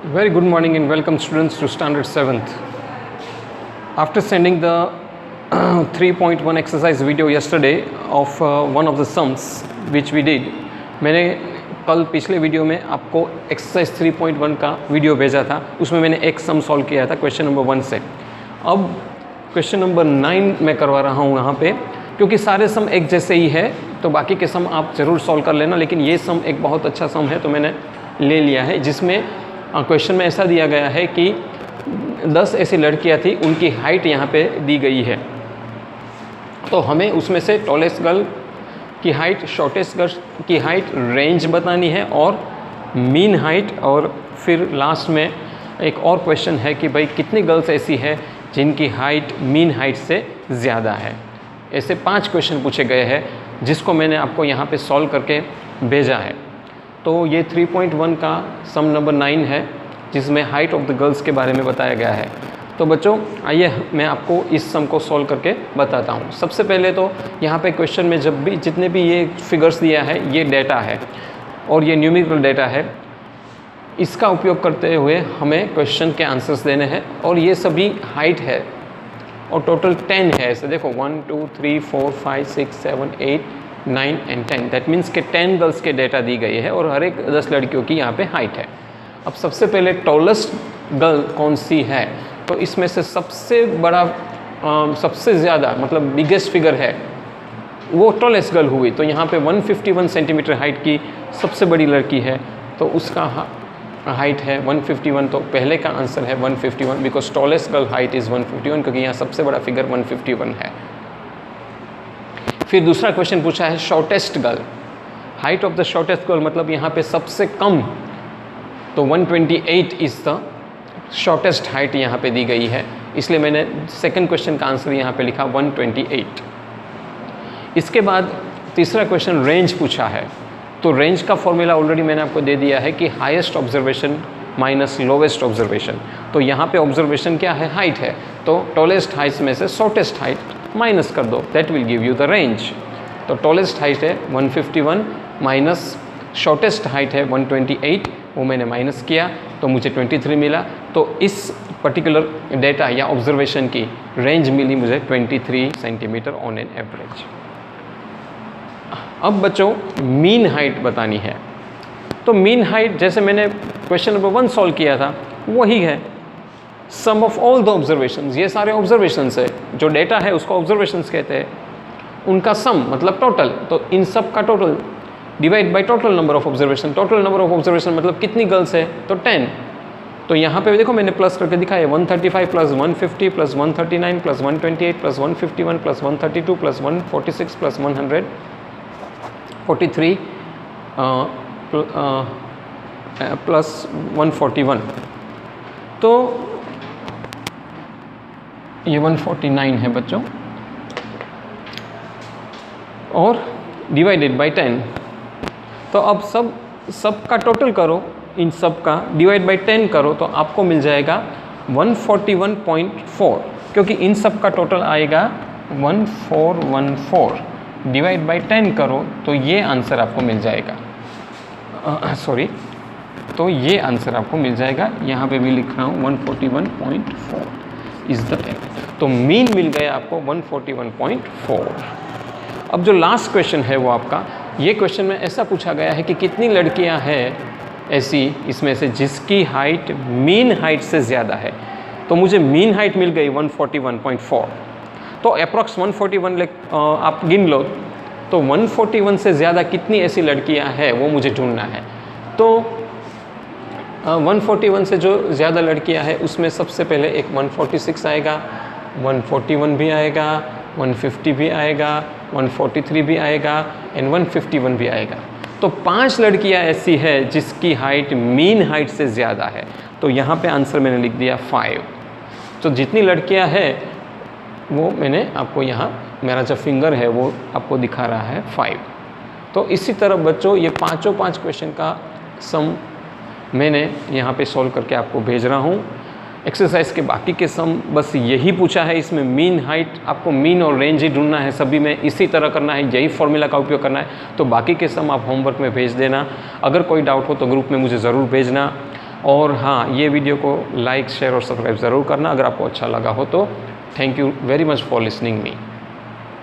Very good morning and welcome students to standard 7th. After sending the 3.1 exercise video yesterday of one of the sums which we did, मैंने कल पिछले video में आपको exercise 3.1 का video भेजा था. उसमें मैंने एक सम सॉल्व किया था क्वेश्चन नंबर 1 से. अब क्वेश्चन नंबर 9 मैं करवा रहा हूँ यहाँ पे, क्योंकि सारे सम एक जैसे ही है तो बाकी के सम आप ज़रूर सॉल्व कर लेना, लेकिन ये सम एक बहुत अच्छा सम है तो मैंने ले लिया है, जिसमें क्वेश्चन में ऐसा दिया गया है कि 10 ऐसी लड़कियां थी, उनकी हाइट यहाँ पे दी गई है. तो हमें उसमें से टॉलेस्ट गर्ल की हाइट, शॉर्टेस्ट गर्ल की हाइट, रेंज बतानी है और मीन हाइट, और फिर लास्ट में एक और क्वेश्चन है कि भाई कितनी गर्ल्स ऐसी है जिनकी हाइट मीन हाइट से ज़्यादा है. ऐसे 5 क्वेश्चन पूछे गए हैं जिसको मैंने आपको यहाँ पे सॉल्व करके भेजा है. तो ये 3.1 का सम नंबर 9 है जिसमें हाइट ऑफ द गर्ल्स के बारे में बताया गया है. तो बच्चों आइए मैं आपको इस सम को सॉल्व करके बताता हूँ. सबसे पहले तो यहाँ पे क्वेश्चन में जब भी जितने भी ये फिगर्स दिया है ये डेटा है और ये न्यूमेरिकल डेटा है, इसका उपयोग करते हुए हमें क्वेश्चन के आंसर्स देने हैं. और ये सभी हाइट है और टोटल 10 है. ऐसे देखो 1 2 3 4 5 6 7 8 9 एंड 10. दैट मीन्स के 10 गर्ल्स के डेटा दी गई है और हर एक 10 लड़कियों की यहाँ पे हाइट है. अब सबसे पहले टॉलेस्ट गर्ल कौन सी है, तो इसमें से सबसे बड़ा सबसे ज़्यादा मतलब बिगेस्ट फिगर है वो टॉलेस्ट गर्ल हुई. तो यहाँ पे 151 सेंटीमीटर हाइट की सबसे बड़ी लड़की है, तो उसका हाइट है 151. तो पहले का आंसर है 151 because tallest girl height is 151, क्योंकि यहाँ सबसे बड़ा फिगर 151 है. फिर दूसरा क्वेश्चन पूछा है shortest girl, height of the shortest girl मतलब यहाँ पे सबसे कम, तो 128 इज़ द शॉर्टेस्ट हाइट यहाँ पे दी गई है, इसलिए मैंने सेकंड क्वेश्चन का आंसर यहाँ पे लिखा 128. इसके बाद तीसरा क्वेश्चन रेंज पूछा है. तो रेंज का फॉर्मूला ऑलरेडी मैंने आपको दे दिया है कि highest observation minus lowest observation. तो यहाँ पे ऑब्जर्वेशन क्या है, हाइट है, तो टॉलेस्ट हाइट में से शॉर्टेस्ट हाइट माइनस कर दो, that will give you the range. तो टॉलेस्ट हाइट है 151 माइनस शॉर्टेस्ट हाइट है 128, वो मैंने माइनस किया तो मुझे 23 मिला. तो इस पर्टिकुलर डेटा या ऑब्जर्वेशन की रेंज मिली मुझे 23 सेंटीमीटर ऑन एन एवरेज. अब बच्चों मीन हाइट बतानी है. तो मीन हाइट जैसे मैंने क्वेश्चन नंबर 1 सॉल्व किया था वही है, सम ऑफ ऑल द ऑब्जर्वेशंस. ये सारे ऑब्जर्वेशंस है, जो डेटा है उसको ऑब्जर्वेशंस कहते हैं, उनका सम मतलब टोटल. तो इन सब का total divide by total number of observation. Total number of observation मतलब कितनी गर्ल्स है, तो 10. तो यहाँ पे देखो मैंने प्लस करके दिखाया 135 plus 150 plus 139 plus 128 plus 151 plus 132 plus 146 plus 143 plus 141. तो ये 149 है बच्चों, और डिवाइडेड बाय 10. तो अब सब का टोटल करो, इन सब का डिवाइड बाय 10 करो तो आपको मिल जाएगा 141.4, क्योंकि इन सब का टोटल आएगा 1414. डिवाइड बाय 10 करो तो ये आंसर आपको मिल जाएगा, तो ये आंसर आपको मिल जाएगा. यहाँ पे भी लिख रहा हूँ 141.4 इज़ द टेन. तो मीन मिल गया आपको 141.4. अब जो लास्ट क्वेश्चन है वो आपका, ये क्वेश्चन में ऐसा पूछा गया है कि कितनी लड़कियां हैं ऐसी इसमें से जिसकी हाइट मीन हाइट से ज़्यादा है. तो मुझे मीन हाइट मिल गई 141.4. तो अप्रॉक्स 141 आप गिन लो, तो 141 से ज़्यादा कितनी ऐसी लड़कियां हैं वो मुझे ढूंढना है. तो 141 से जो ज़्यादा लड़कियां हैं उसमें सबसे पहले एक 146 आएगा, 141 भी आएगा, 150 भी आएगा, 143 भी आएगा एंड 151 भी आएगा. तो 5 लड़कियां ऐसी है जिसकी हाइट मीन हाइट से ज़्यादा है. तो यहाँ पे आंसर मैंने लिख दिया 5. तो जितनी लड़कियां हैं वो मैंने आपको यहाँ, मेरा जो फिंगर है वो आपको दिखा रहा है 5. तो इसी तरह बच्चों ये 5 क्वेश्चन का सम मैंने यहाँ पे सॉल्व करके आपको भेज रहा हूँ. एक्सरसाइज के बाकी के सम बस यही पूछा है, इसमें मीन हाइट आपको मीन और रेंज ही ढूंढना है, सभी में इसी तरह करना है, यही फॉर्मूला का उपयोग करना है. तो बाकी के सम आप होमवर्क में भेज देना. अगर कोई डाउट हो तो ग्रुप में मुझे ज़रूर भेजना. और हाँ, ये वीडियो को लाइक शेयर और सब्सक्राइब ज़रूर करना अगर आपको अच्छा लगा हो तो। Thank you very much for listening me.